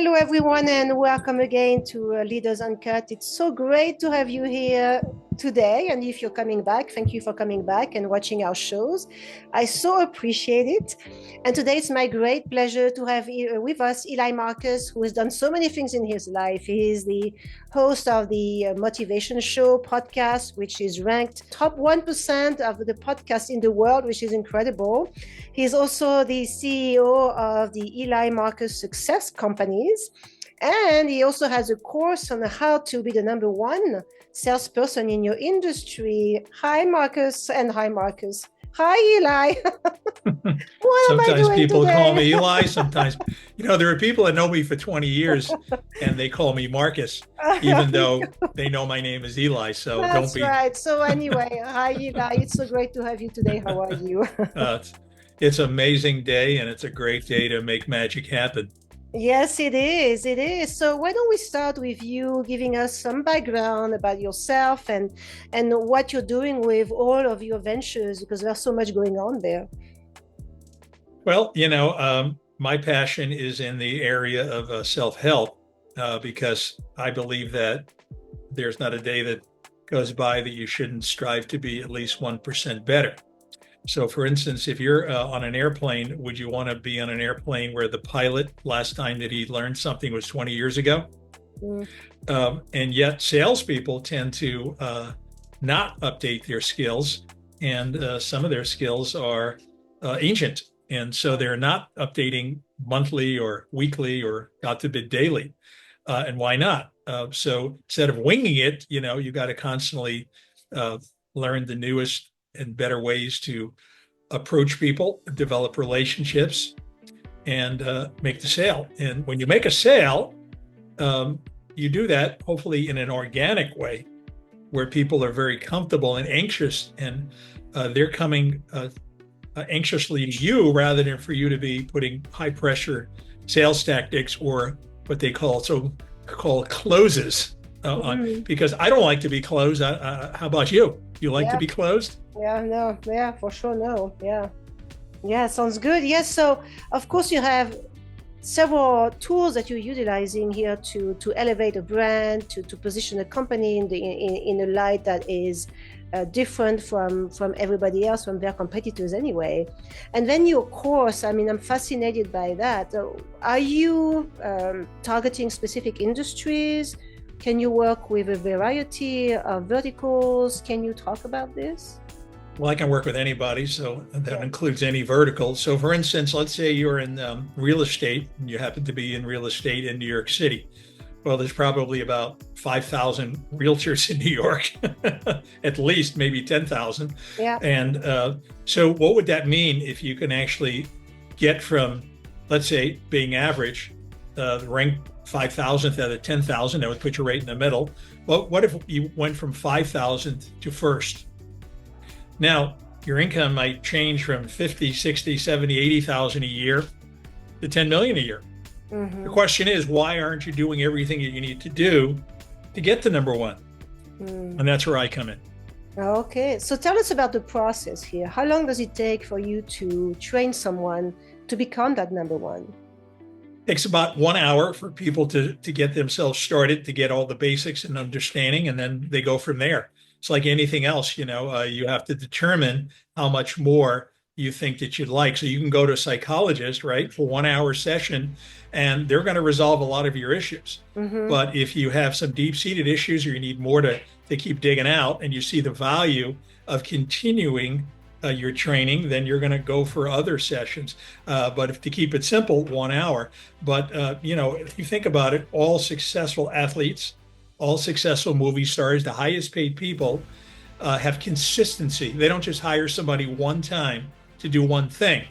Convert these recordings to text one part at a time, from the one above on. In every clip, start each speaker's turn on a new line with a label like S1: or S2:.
S1: Hello, everyone, and welcome again to Leaders Uncut. It's so great to have you here today. And if you're coming back, thank you for coming back and watching our shows. I so appreciate it. And today it's my great pleasure to have with us Eli Marcus, who has done so many things in his life. He is the host of the Motivation Show podcast, which is ranked top 1% of the podcasts in the world, which is incredible. He's also the CEO of the Eli Marcus Success Companies. And he also has a course on how to be the number one salesperson in your industry. Hi, Marcus. And hi, Marcus. Hi, Eli.
S2: Sometimes people call me Eli. Sometimes, there are people that know me for 20 years and they call me Marcus, even though they know my name is Eli. So
S1: That's right. So anyway, hi, Eli. It's so great to have you today. How are you?
S2: It's an amazing day, and it's a great day to make magic happen.
S1: Yes, it is. It is. So why don't we start with you giving us some background about yourself and what you're doing with all of your ventures, because there's so much going on there.
S2: Well, my passion is in the area of self-help because I believe that there's not a day that goes by that you shouldn't strive to be at least 1% better. So, for instance, if you're on an airplane, would you want to be on an airplane where the pilot, last time that he learned something was 20 years ago? And yet salespeople tend to not update their skills. And some of their skills are ancient. And so they're not updating monthly or weekly or, God forbid, daily. And why not? So instead of winging it, you got to constantly learn the newest and better ways to approach people, develop relationships, and make the sale. And when you make a sale, you do that hopefully in an organic way where people are very comfortable and anxious, and they're coming anxiously to you rather than for you to be putting high pressure sales tactics or what they call closes on, because I don't like to be closed. How about you? You like to be closed?
S1: Yeah, for sure. No. Yeah, sounds good. Yes. So of course you have several tools that you're utilizing here to elevate a brand, to position a company in a light that is different from everybody else, from their competitors anyway. And then your course, I'm fascinated by that. Are you targeting specific industries? Can you work with a variety of verticals? Can you talk about this?
S2: Well, I can work with anybody, so that includes any vertical. So for instance, let's say you're in real estate and you happen to be in real estate in New York City. Well, there's probably about 5,000 realtors in New York, at least maybe 10,000.
S1: Yeah.
S2: And so what would that mean if you can actually get from, let's say, being average, rank 5,000th out of 10,000, that would put you right in the middle. Well, what if you went from 5,000 to first? Now, your income might change from 50, 60, 70, 80,000 a year to 10 million a year. The question is, why aren't you doing everything that you need to do to get to number one? And that's where I come in.
S1: Okay. So tell us about the process here. How long does it take for you to train someone to become that number one?
S2: Takes about 1 hour for people to get themselves started, to get all the basics and understanding, and then they go from there. It's like anything else, you have to determine how much more you think that you'd like. So you can go to a psychologist, right, for 1 hour session, and they're going to resolve a lot of your issues. But if you have some deep-seated issues or you need more to keep digging out, and you see the value of continuing your training, then you're going to go for other sessions. But if to keep it simple, 1 hour. But, if you think about it, all successful athletes, all successful movie stars, the highest paid people have consistency. They don't just hire somebody one time to do one thing.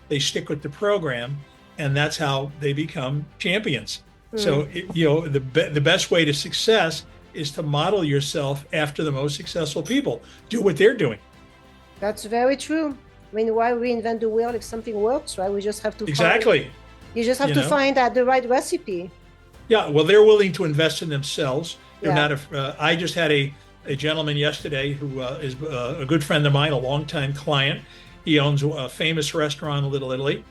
S2: They stick with the program, and that's how they become champions. So, the best way to success is to model yourself after the most successful people. Do what they're doing.
S1: That's very true. Why reinvent the wheel if something works, right? We just have to you just have to find out the right recipe.
S2: Yeah, well, they're willing to invest in themselves. They're not. I just had a gentleman yesterday who is a good friend of mine, a longtime client. He owns a famous restaurant in Little Italy,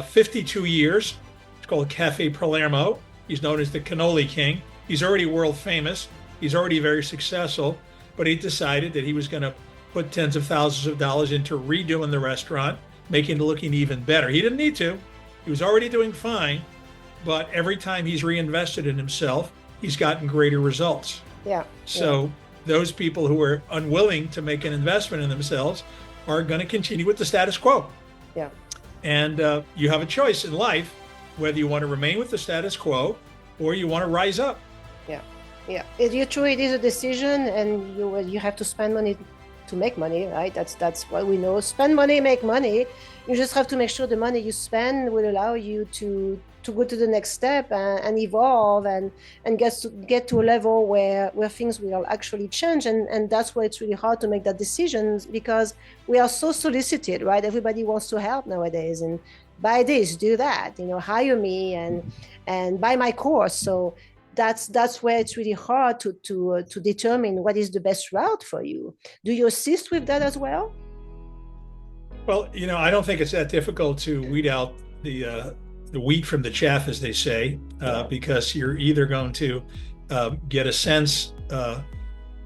S2: 52 years. It's called Cafe Palermo. He's known as the Cannoli King. He's already world famous. He's already very successful, but he decided that he was going to put tens of thousands of dollars into redoing the restaurant, making it looking even better. He didn't need to. He was already doing fine, but every time he's reinvested in himself, he's gotten greater results.
S1: Yeah.
S2: So those people who are unwilling to make an investment in themselves are going to continue with the status quo.
S1: Yeah.
S2: And you have a choice in life, whether you want to remain with the status quo or you want to rise up.
S1: Yeah. Yeah. You're true. It is a decision, and you have to spend money to make money, right? That's what we know. Spend money, make money. You just have to make sure the money you spend will allow you to go to the next step and evolve and get to a level where things will actually change. And that's why it's really hard to make that decision, because we are so solicited, right? Everybody wants to help nowadays, and buy this, do that, hire me and buy my course. So that's where it's really hard to determine what is the best route for you. Do you assist with that as well?
S2: Well, I don't think it's that difficult to weed out the wheat from the chaff, as they say, because you're either going to get a sense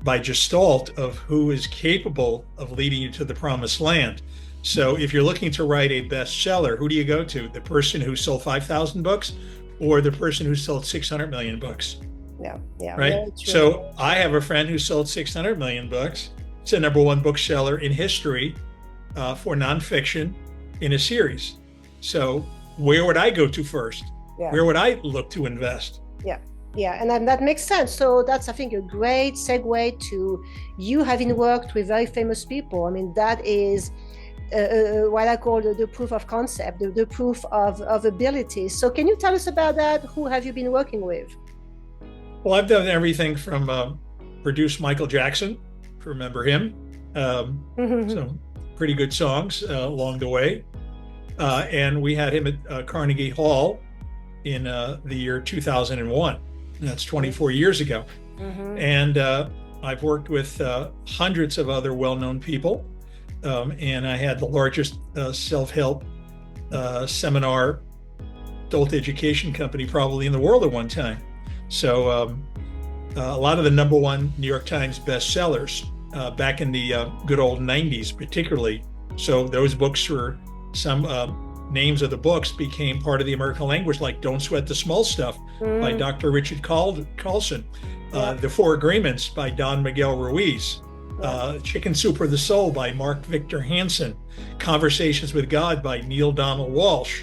S2: by gestalt of who is capable of leading you to the promised land. So if you're looking to write a bestseller, who do you go to? The person who sold 5,000 books or the person who sold 600 million books?
S1: Yeah.
S2: Right. So I have a friend who sold 600 million books. It's a #1 bookseller in history for nonfiction in a series. So where would I go to first?
S1: Yeah.
S2: Where would I look to invest?
S1: Yeah, and that makes sense. So that's, I think, a great segue to you having worked with very famous people. I mean, that is what I call the proof of concept, the proof of ability. So can you tell us about that? Who have you been working with?
S2: Well, I've done everything from produce Michael Jackson, if you remember him. Some pretty good songs along the way. And we had him at Carnegie Hall in the year 2001. That's 24 years ago. And I've worked with hundreds of other well-known people. And I had the largest self-help seminar adult education company probably in the world at one time. So a lot of the #1 New York Times bestsellers back in the good old 90s particularly. So those books were some names of the books became part of the American language, like Don't Sweat the Small Stuff by Dr. Richard Carlson, The Four Agreements by Don Miguel Ruiz, Chicken Soup for the Soul by Mark Victor Hansen, Conversations with God by Neil Donald Walsh.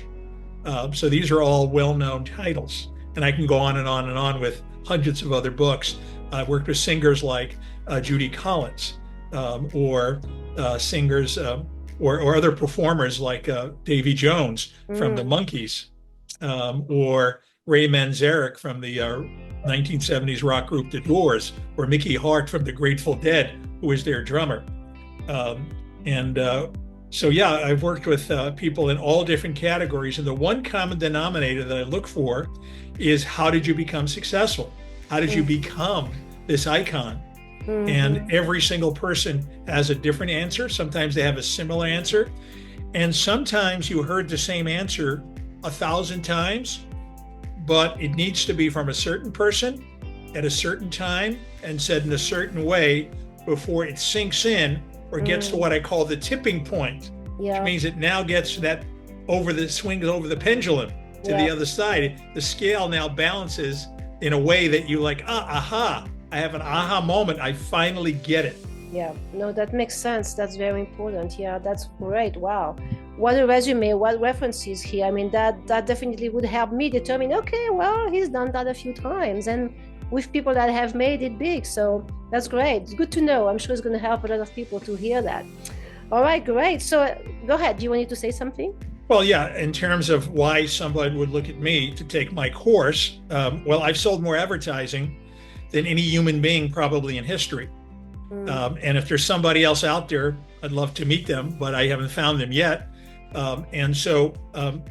S2: So these are all well-known titles. And I can go on and on and on with hundreds of other books. I've worked with singers like Judy Collins, or singers or other performers like Davy Jones from the Monkees, or Ray Manzarek from the 1970s rock group The Doors, or Mickey Hart from the Grateful Dead, who is their drummer. So yeah, I've worked with people in all different categories. And the one common denominator that I look for is, how did you become successful? How did you become this icon? And every single person has a different answer. Sometimes they have a similar answer. And sometimes you heard the same answer 1,000 times, but it needs to be from a certain person at a certain time and said in a certain way before it sinks in or gets to what I call the tipping point, which means it now gets that swings over the pendulum to the other side. The scale now balances in a way that you like, aha. I have an aha moment. I finally get it.
S1: Yeah, no, that makes sense. That's very important. Yeah, that's great. Wow. What a resume, what references here. I mean, that definitely would help me determine, okay, well, he's done that a few times and with people that have made it big. So that's great. It's good to know. I'm sure it's going to help a lot of people to hear that. All right, great. So go ahead. Do you want to say something?
S2: Well, yeah, in terms of why somebody would look at me to take my course, well, I've sold more advertising than any human being probably in history. And if there's somebody else out there, I'd love to meet them, but I haven't found them yet. And so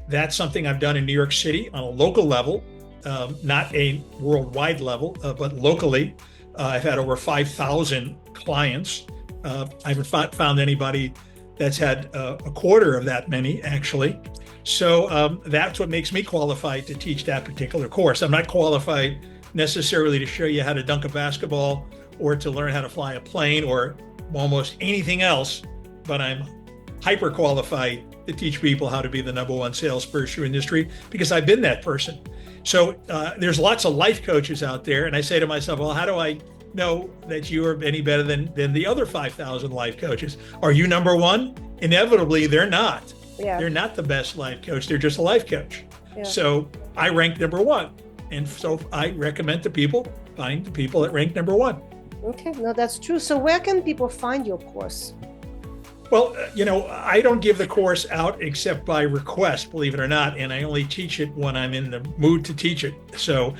S2: that's something I've done in New York City on a local level, not a worldwide level, but locally. I've had over 5,000 clients. I haven't found anybody that's had a quarter of that many, actually. So that's what makes me qualified to teach that particular course. I'm not qualified necessarily to show you how to dunk a basketball or to learn how to fly a plane or almost anything else, but I'm hyper qualified to teach people how to be the number one salesperson in the industry because I've been that person. So there's lots of life coaches out there. And I say to myself, well, how do I know that you are any better than the other 5,000 life coaches? Are you number one? Inevitably, they're not.
S1: Yeah.
S2: They're not the best life coach. They're just a life coach.
S1: Yeah.
S2: So I rank number one. And so I recommend to people, find the people that rank number one.
S1: Okay, no, that's true. So where can people find your course?
S2: Well, I don't give the course out except by request, believe it or not, and I only teach it when I'm in the mood to teach it. So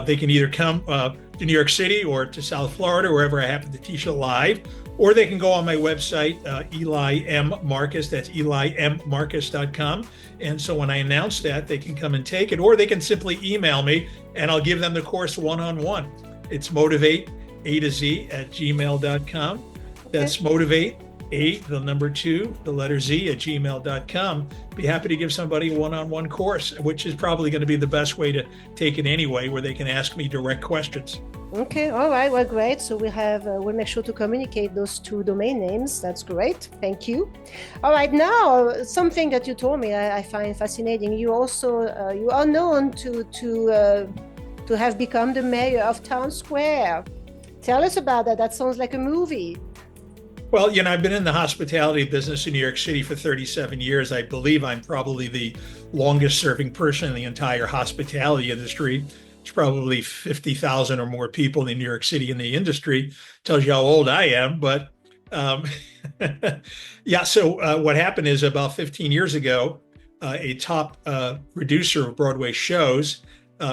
S2: they can either come to New York City or to South Florida, wherever I happen to teach it live, or they can go on my website, Eli M. Marcus, that's EliMMarcus.com. And so when I announce that, they can come and take it, or they can simply email me and I'll give them the course one-on-one. It's motivate@gmail.com. That's motivate, the number 2, the letter Z @gmail.com. Be happy to give somebody a one-on-one course, which is probably going to be the best way to take it anyway, where they can ask me direct questions.
S1: Okay, all right, well, great. So we'll make sure to communicate those 2 domain names. That's great. Thank you. All right, now something that you told me I find fascinating. You also you are known to have become the mayor of Townsquare. Tell us about that. That sounds like a movie.
S2: Well, I've been in the hospitality business in New York City for 37 years. I believe I'm probably the longest serving person in the entire hospitality industry. It's probably 50,000 or more people in New York City in the industry. Tells you how old I am. But yeah, so what happened is about 15 years ago, a top producer of Broadway shows,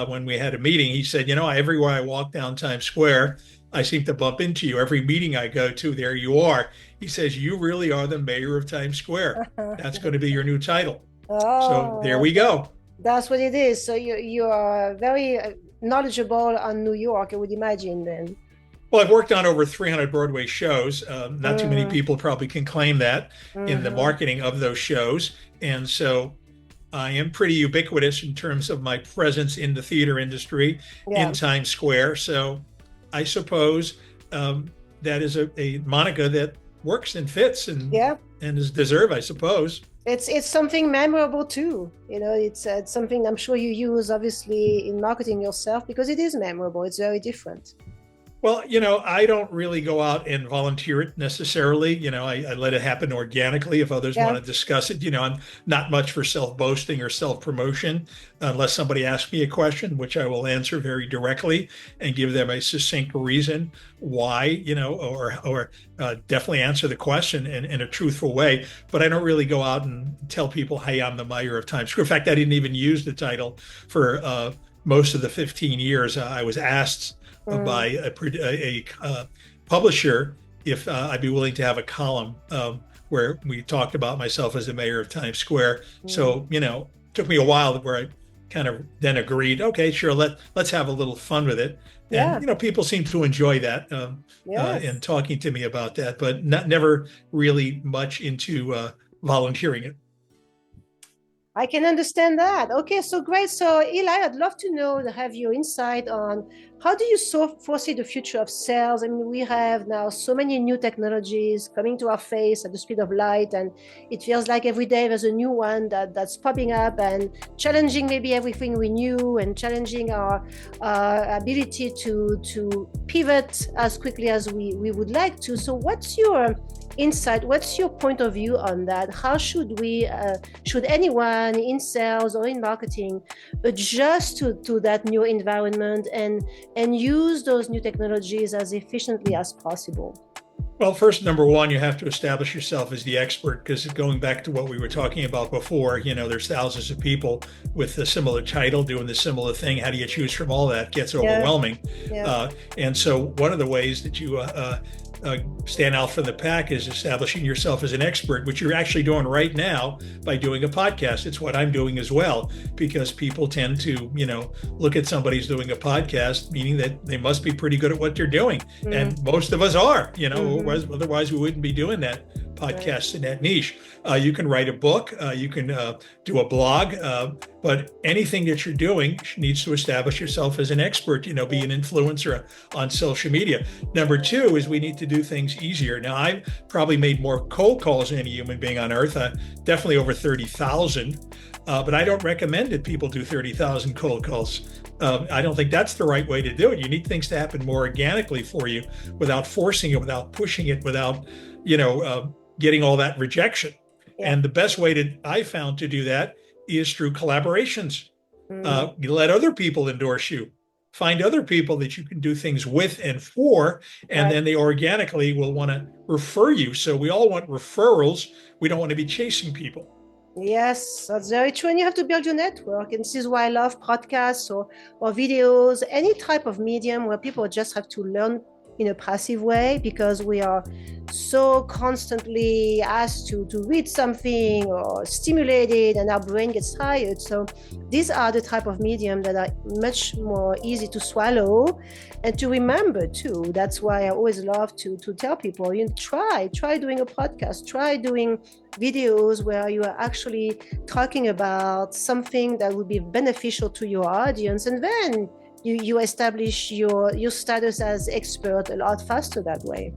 S2: when we had a meeting, he said, everywhere I walk down Times Square, I seem to bump into you. Every meeting I go to, there you are. He says, you really are the mayor of Times Square. That's going to be your new title.
S1: Oh,
S2: so there we go.
S1: That's what it is. So you are very knowledgeable on New York, I would imagine then.
S2: Well, I've worked on over 300 Broadway shows. Not too many people probably can claim that in the marketing of those shows. And so I am pretty ubiquitous in terms of my presence in the theater industry in Times Square. So I suppose that is a moniker that works and fits and is deserved, I suppose.
S1: It's something memorable too. It's something I'm sure you use obviously in marketing yourself because it is memorable. It's very different.
S2: Well, I don't really go out and volunteer it necessarily. I let it happen organically if others want to discuss it. I'm not much for self-boasting or self-promotion unless somebody asks me a question, which I will answer very directly and give them a succinct reason why, or definitely answer the question in a truthful way. But I don't really go out and tell people, hey, I'm the mayor of Times Square. In fact, I didn't even use the title for most of the 15 years. I was asked by a publisher if I'd be willing to have a column where we talked about myself as the mayor of Times Square. So, it took me a while where I kind of then agreed, okay, sure, let's have a little fun with it. And, people seem to enjoy that and talking to me about that, but never really much into volunteering it.
S1: I can understand that. Okay, so great. So Eli, I'd love to have your insight on how do you foresee the future of sales? I mean, we have now so many new technologies coming to our face at the speed of light, and it feels like every day there's a new one that's popping up and challenging maybe everything we knew and challenging our ability to pivot as quickly as we would like to. So what's your insight? What's your point of view on that? How should anyone in sales or in marketing adjust to that new environment and use those new technologies as efficiently as possible?
S2: Well, first, number one, you have to establish yourself as the expert, because going back to what we were talking about before, there's thousands of people with a similar title doing the similar thing. How do you choose from all that? It gets overwhelming. And so one of the ways that you stand out from the pack is establishing yourself as an expert, which you're actually doing right now by doing a podcast. It's what I'm doing as well, because people tend to, look at somebody who's doing a podcast, meaning that they must be pretty good at what they're doing. And most of us are, otherwise we wouldn't be doing that podcasts in that niche. You can write a book, you can do a blog, but anything that you're doing needs to establish yourself as an expert, be an influencer on social media. Number two is we need to do things easier. Now, I've probably made more cold calls than any human being on earth, definitely over 30,000, but I don't recommend that people do 30,000 cold calls. I don't think that's the right way to do it. You need things to happen more organically for you without forcing it, without pushing it, without, getting all that rejection. Yeah. And the best way I found to do that is through collaborations. You let other people endorse you. Find other people that you can do things with and for, and then they organically will want to refer you. So we all want referrals. We don't want to be chasing people.
S1: Yes, that's very true. And you have to build your network. And this is why I love podcasts or videos, any type of medium where people just have to learn in a passive way, because we are so constantly asked to read something or stimulated, and our brain gets tired. So these are the type of medium that are much more easy to swallow and to remember too. That's why I always love to tell people, try doing a podcast, try doing videos where you are actually talking about something that would be beneficial to your audience, and then you establish your status as expert a lot faster that way.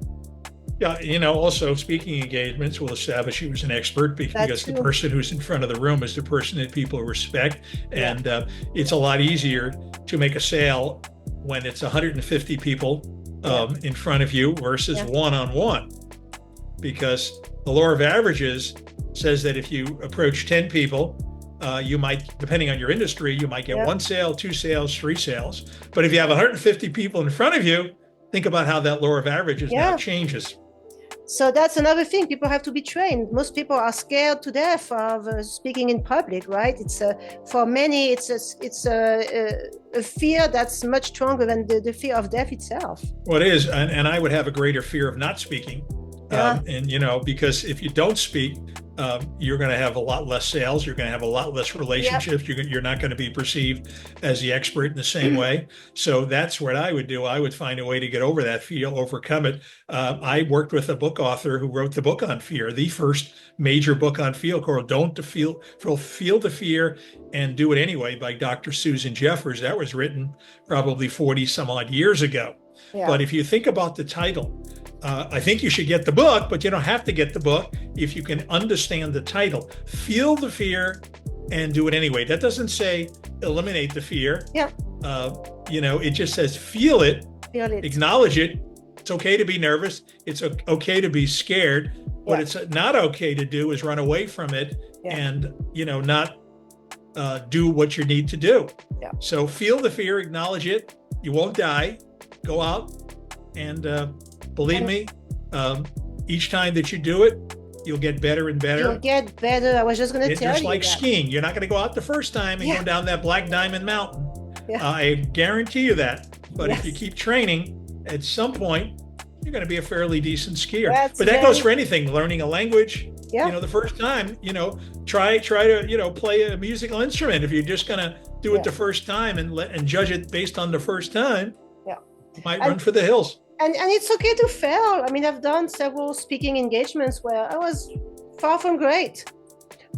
S2: Yeah, also speaking engagements will establish you as an expert, because the person who's in front of the room is the person that people respect. And it's a lot easier to make a sale when it's 150 people in front of you versus one-on-one, because the law of averages says that if you approach 10 people, you might, depending on your industry, you might get 1 sale, 2 sales, 3 sales. But if you have 150 people in front of you, think about how that law of averages now changes.
S1: So that's another thing. People have to be trained. Most people are scared to death of speaking in public, right? It's for many, it's a fear that's much stronger than the fear of death itself.
S2: Well, it is, and I would have a greater fear of not speaking. Because if you don't speak, you're going to have a lot less sales. You're going to have a lot less relationships. You're not going to be perceived as the expert in the same way. So that's what I would do. I would find a way to get over that fear, overcome it. I worked with a book author who wrote the book on fear, the first major book on fear, called Feel the Fear and Do It Anyway, by Dr. Susan Jeffers. That was written probably 40 some odd years ago. Yeah. But if you think about the title, I think you should get the book, but you don't have to get the book if you can understand the title. Feel the fear and do it anyway. That doesn't say eliminate the fear. Yeah. It just says feel it, acknowledge it. It's okay to be nervous. It's okay to be scared. What it's not okay to do is run away from it and, not do what you need to do. Yeah. So feel the fear, acknowledge it. You won't die. Go out and believe me, each time that you do it, you'll get better and better.
S1: You'll get better. I was just going to tell you.
S2: It's just like skiing. You're not going to go out the first time and go down that Black Diamond Mountain. Yeah. I guarantee you that. But if you keep training, at some point, you're going to be a fairly decent skier. But that goes for anything. Learning a language. Yeah. The first time, try to, play a musical instrument. If you're just going to do it the first time and judge it based on the first time, you might run for the hills.
S1: And it's okay to fail. I mean, I've done several speaking engagements where I was far from great.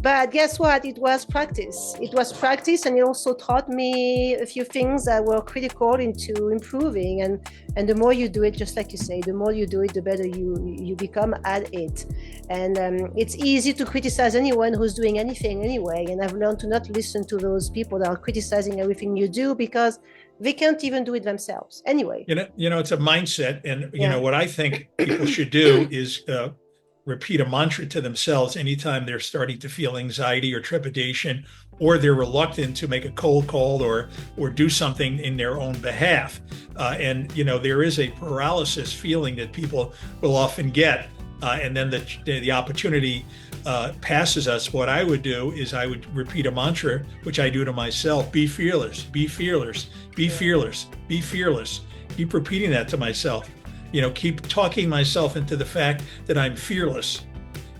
S1: But guess what? It was practice. And it also taught me a few things that were critical into improving. And the more you do it, just like you say, the more you do it, the better you become at it. And it's easy to criticize anyone who's doing anything anyway. And I've learned to not listen to those people that are criticizing everything you do, because they can't even do it themselves anyway.
S2: It's a mindset. And, what I think people should do is repeat a mantra to themselves anytime they're starting to feel anxiety or trepidation, or they're reluctant to make a cold call or do something in their own behalf. There is a paralysis feeling that people will often get. And then the opportunity passes us. What I would do is I would repeat a mantra, which I do to myself: be fearless, be fearless, be fearless, be fearless. Keep repeating that to myself. Keep talking myself into the fact that I'm fearless,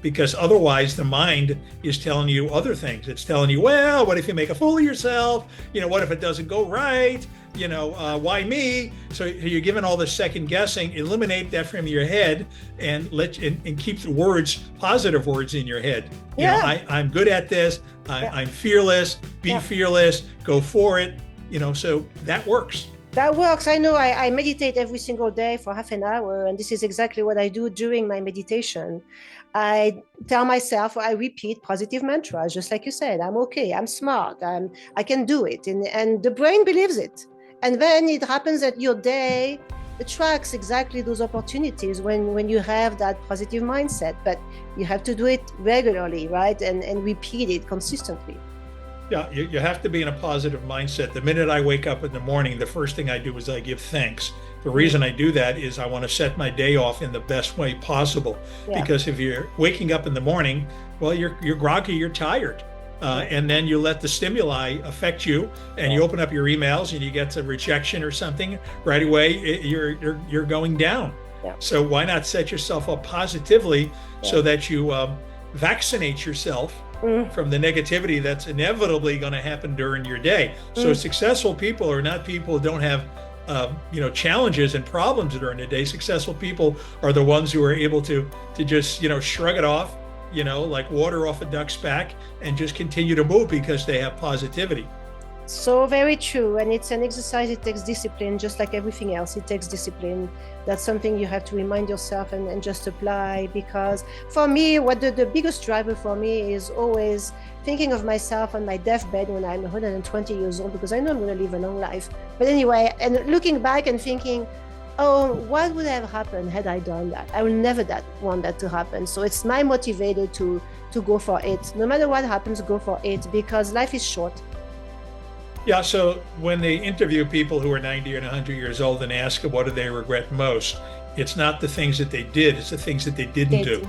S2: because otherwise the mind is telling you other things. It's telling you, well, what if you make a fool of yourself? What if it doesn't go right? Why me? So you're given all this second guessing. Eliminate that from your head and keep the words, positive words in your head. I'm good at this. I'm fearless. Be fearless. Go for it. So that works.
S1: That works. I know I meditate every single day for half an hour, and this is exactly what I do during my meditation. I tell myself, I repeat positive mantras, just like you said. I'm okay. I'm smart. I can do it. And the brain believes it. And then it happens that your day attracts exactly those opportunities when you have that positive mindset. But you have to do it regularly, right? And repeat it consistently.
S2: Yeah, you have to be in a positive mindset. The minute I wake up in the morning, the first thing I do is I give thanks. The reason I do that is I want to set my day off in the best way possible. Because if you're waking up in the morning, well, you're groggy, you're tired. And then you let the stimuli affect you, and you open up your emails and you get a rejection or something right away, you're going down. So why not set yourself up positively so that you vaccinate yourself from the negativity that's inevitably going to happen during your day. So successful people are not people who don't have challenges and problems during the day. Successful people are the ones who are able to just shrug it off, like water off a duck's back, and just continue to move because they have positivity.
S1: So very true. And it's an exercise. It takes discipline, just like everything else. It takes discipline. That's something you have to remind yourself and just apply. Because for me, what the biggest driver for me is always thinking of myself on my deathbed when I'm 120 years old, because I know I'm going to live a long life. But anyway, and looking back and thinking, oh, what would have happened had I done that? I will never want that to happen. So it's my motivator to go for it. No matter what happens, go for it, because life is short.
S2: Yeah, so when they interview people who are 90 and 100 years old and ask them what do they regret most, it's not the things that they did, it's the things that they didn't do.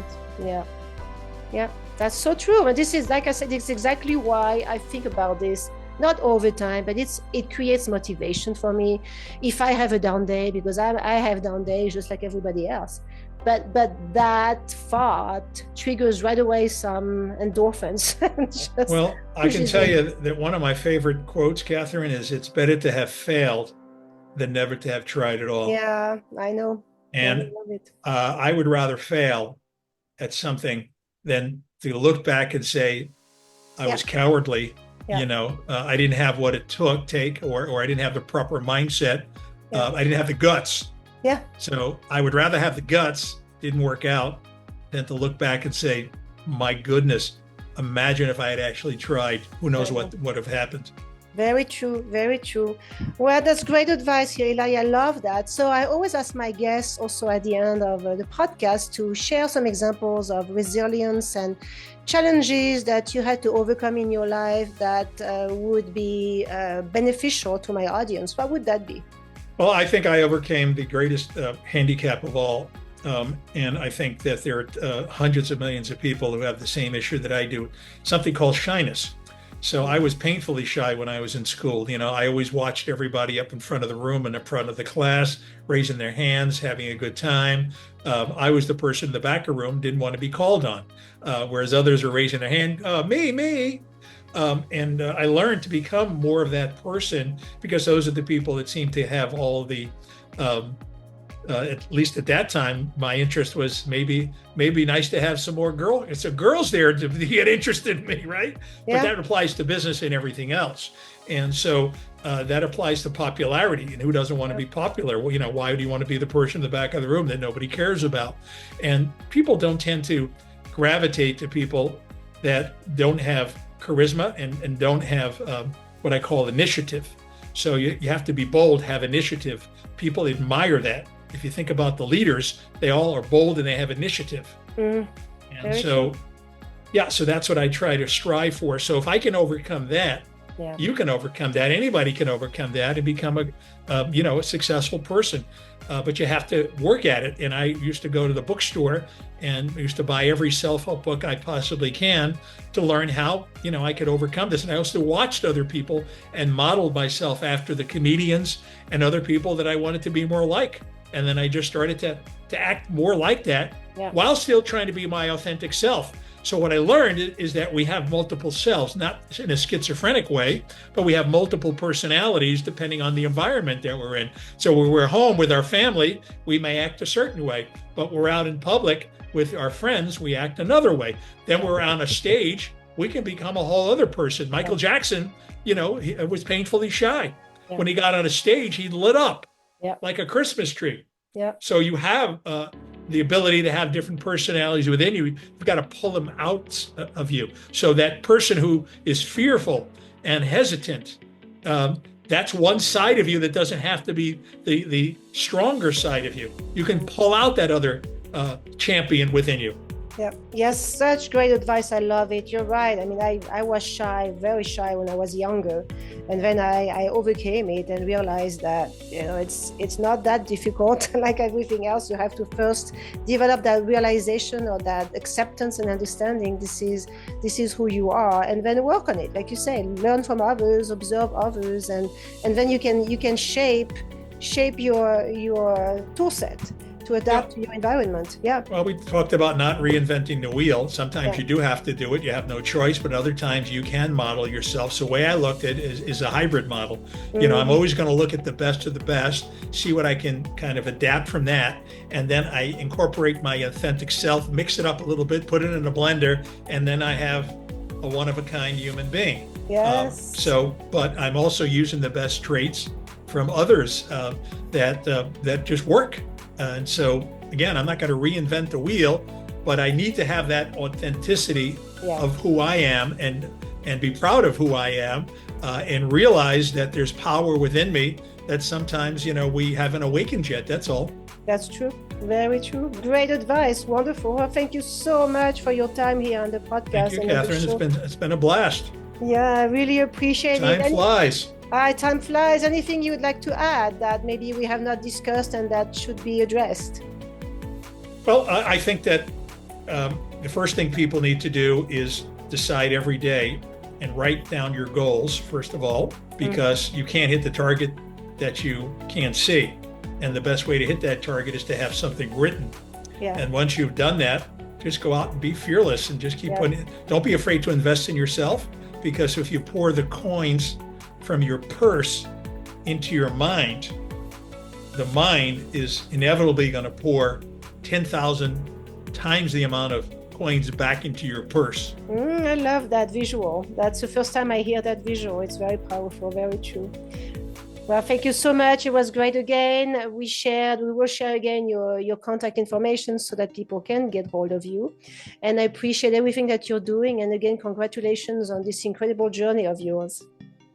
S1: Yeah, that's so true. And this is, like I said, it's exactly why I think about this, not all the time, but it creates motivation for me if I have a down day, because I have down days just like everybody else. But that thought triggers right away some endorphins.
S2: Well, I can tell you that one of my favorite quotes, Catherine, is it's better to have failed than never to have tried at all.
S1: Yeah, I know.
S2: And I would rather fail at something than to look back and say, I was cowardly. I didn't have what it take, or I didn't have the proper mindset. I didn't have the guts.
S1: Yeah.
S2: So I would rather have the guts, didn't work out, than to look back and say, my goodness, imagine if I had actually tried. Who knows what would have happened.
S1: Very true. Very true. Well, that's great advice here, Eli. I love that. So I always ask my guests also at the end of the podcast to share some examples of resilience and challenges that you had to overcome in your life that would be beneficial to my audience. What would that be?
S2: Well, I think I overcame the greatest handicap of all. And I think that there are hundreds of millions of people who have the same issue that I do, something called shyness. So I was painfully shy when I was in school. I always watched everybody up in front of the room and in front of the class, raising their hands, having a good time. I was the person in the back of the room, didn't want to be called on, whereas others are raising their hand, me. And I learned to become more of that person, because those are the people that seem to have all of the, at least at that time, my interest was maybe nice to have some more girls there to get interested in me, right? Yeah. But that applies to business and everything else. And so that applies to popularity. And who doesn't want to be popular? Well, why do you want to be the person in the back of the room that nobody cares about? And people don't tend to gravitate to people that don't have charisma and don't have what I call initiative. So you have to be bold, have initiative. People admire that. If you think about the leaders, they all are bold and they have initiative. And so, so that's what I try to strive for. So if I can overcome that, you can overcome that. Anybody can overcome that and become a successful person. But you have to work at it. And I used to go to the bookstore and used to buy every self-help book I possibly can to learn how, I could overcome this. And I also watched other people and modeled myself after the comedians and other people that I wanted to be more like. And then I just started to act more like that. while still trying to be my authentic self. So what I learned is that we have multiple selves, not in a schizophrenic way, but we have multiple personalities depending on the environment that we're in. So when we're home with our family, we may act a certain way, but we're out in public with our friends, we act another way. Then we're on a stage, we can become a whole other person. Michael Jackson, he was painfully shy. When he got on a stage, he lit up like a Christmas tree. So you have the ability to have different personalities within you. You've got to pull them out of you. So that person who is fearful and hesitant, that's one side of you that doesn't have to be the stronger side of you. You can pull out that other champion within you.
S1: Yes, such great advice. I love it. You're right. I mean, I was shy, very shy when I was younger. And then I overcame it and realized that, it's not that difficult. Like everything else, you have to first develop that realization or that acceptance and understanding. This is who you are, and then work on it. Like you say, learn from others, observe others, and then you can shape your tool set to adapt to your environment.
S2: Well, we talked about not reinventing the wheel. Sometimes you do have to do it. You have no choice, but other times you can model yourself. So the way I looked at it is a hybrid model. I'm always going to look at the best of the best, see what I can kind of adapt from that. And then I incorporate my authentic self, mix it up a little bit, put it in a blender, and then I have a one-of-a-kind human being. But I'm also using the best traits from others that just work. And so, again, I'm not going to reinvent the wheel, but I need to have that authenticity of who I am and be proud of who I am and realize that there's power within me that sometimes, we haven't awakened yet. That's all.
S1: That's true. Very true. Great advice. Wonderful. Well, thank you so much for your time here on the podcast.
S2: Thank you, Catherine. It's been a blast.
S1: Yeah, I really appreciate it.
S2: Time flies.
S1: Time flies. Anything you would like to add that maybe we have not discussed and that should be addressed?
S2: Well, I think that the first thing people need to do is decide every day and write down your goals, first of all, because you can't hit the target that you can't see. And the best way to hit that target is to have something written. And once you've done that, just go out and be fearless and just keep putting it. Don't be afraid to invest in yourself, because if you pour the coins from your purse into your mind, the mind is inevitably going to pour 10,000 times the amount of coins back into your purse.
S1: I love that visual. That's the first time I hear that visual. It's very powerful, very true. Well, thank you so much. It was great again. We will share again your contact information so that people can get hold of you. And I appreciate everything that you're doing. And again, congratulations on this incredible journey of yours.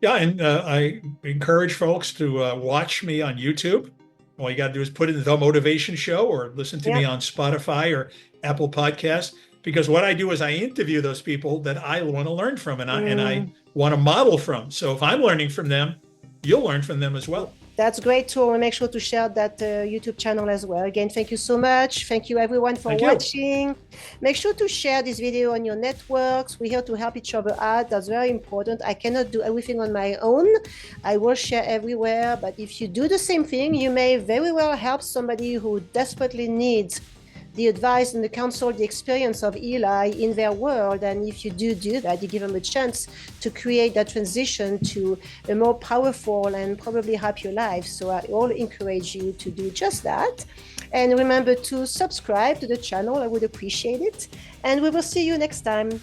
S2: Yeah, and I encourage folks to watch me on YouTube. All you got to do is put in The Motivation Show or listen to me on Spotify or Apple Podcasts, because what I do is I interview those people that I want to learn from and I want to model from. So if I'm learning from them, you'll learn from them as well.
S1: That's great too. I'll make sure to share that YouTube channel as well. Again, thank you so much. Thank you everyone for watching. Make sure to share this video on your networks. We're here to help each other out. That's very important. I cannot do everything on my own. I will share everywhere. But if you do the same thing, you may very well help somebody who desperately needs the advice and the counsel, the experience of Eli in their world. And if you do that, you give them a chance to create that transition to a more powerful and probably happier life. So I all encourage you to do just that. And remember to subscribe to the channel. I would appreciate it. And we will see you next time.